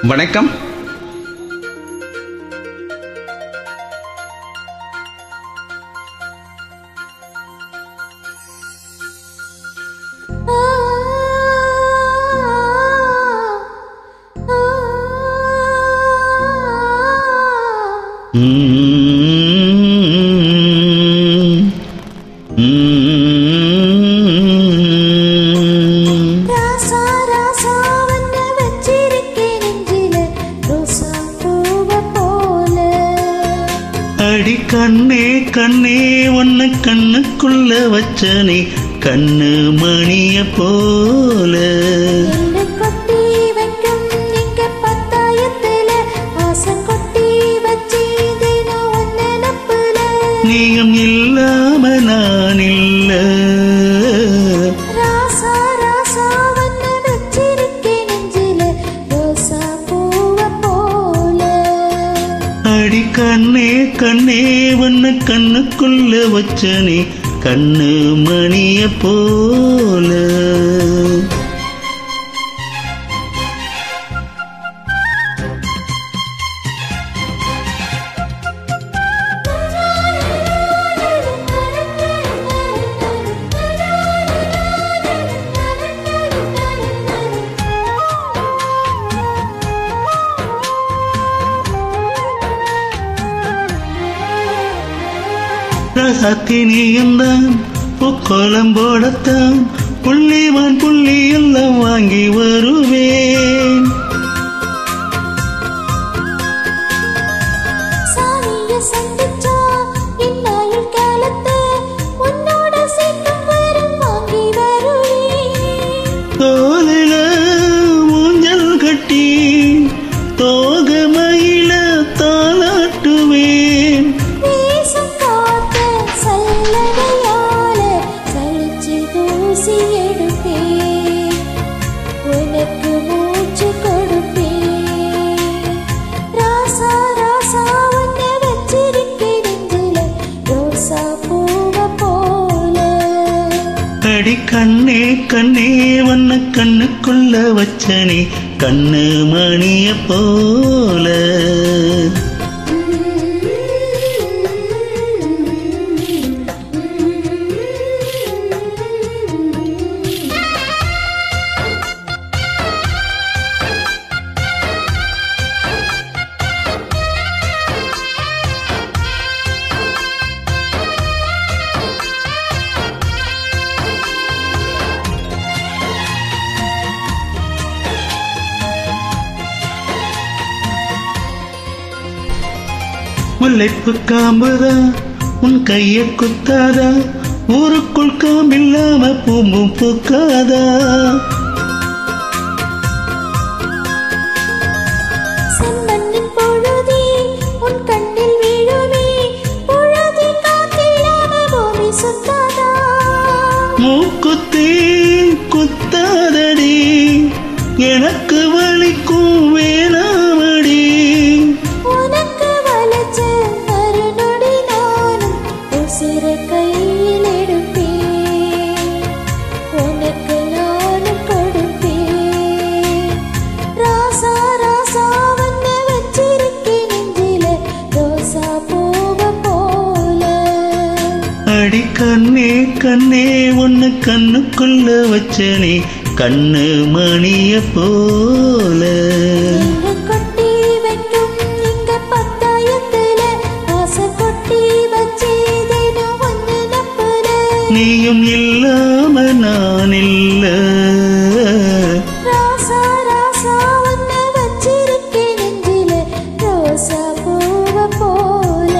வணக்கம். அடி கண்ணே கண்ணே ஒன்னு கண்ணுக்குள்ள வச்சனே கண்ணு மணிய போல கொட்டி வைக்கும் நீங்க பத்தாயத்துல ஆசை கொட்டி வச்சு தினம் ஒன்னு நப்புல நீயும் இல்லாம நான் இல்ல ராசா ராசா வந்து வச்சிருக்கேன் நெஞ்சில ரோசா பூவ போல அடி கண்ணே கண்ணே ஒன்னு கண்ணுக்குள்ள வச்சனே கண்ணு மணிய போல ரசத்தினியந்தான் பொக்கோலம் போடத்தான் புள்ளிவான் புள்ளி எல்லாம் வாங்கி வருவேன் சாமிய சந்திச்சா இன்னாயுள் காலத்தை உன்னோட சேர்க்கும் வரம் வாங்கி வருவேன் தோலில ஊஞ்சல் கட்டி தோகமயில தாளாட்டுவேன் வீசும் காத்து சல்லடையால சலிச்சு தூசி எடுப்பேன் உனக்கு மூச்சு கொடுப்பேன் ராசா ராசா உன்னை வச்சிருக்கேன் நெஞ்சில ரோசா பூவ போல அடி கண்ணே கண்ணே வண்ண கண்ணுக்குள்ள வச்சனே கண்ணு மணிய போல முல்லைப்பு காம்புதா உன் கைய குத்தாதா ஊருக்குள் காம்பில்லாம பூம்பும் பூக்காதா செம்மண்ணின் பொழுதே உன் கண்ணில் விழுமே பொழுதி காத்தில்லாம பூமி சுத்தாதா மூக்குத்தி குத்தாதடி எனக்கு வலிக்கும் வேணாமடி உனக்கு வளைச்ச மறுநொடி நானும் உசிர கையில் எடுப்பேன் உனக்கு நானும் கொடுப்பேன் ராசா ராசா வந்து வச்சிருக்கேன் நெஞ்சில ரோசா பூவ போல அடி கண்ணே கண்ணே ஒன்னு கண்ணுக்குள்ள வச்சனே கண்ணு மணிய போல நீங்க கொட்டி வைக்கும் நீங்க பத்தாயத்துல ஆசை கொட்டி வச்சு தினம் ஒன்னு நப்புல நீயும் இல்லாம நான் இல்ல ராசா ராசா உன்னை வச்சிருக்கேன் நெஞ்சில ரோசா பூவ போல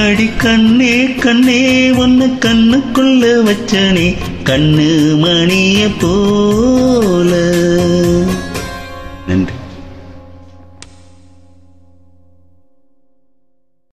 அடி கண்ணே கண்ணே ஒன்னு கண்ணுக்குள்ள வச்சனே கண்ணு மணிய போல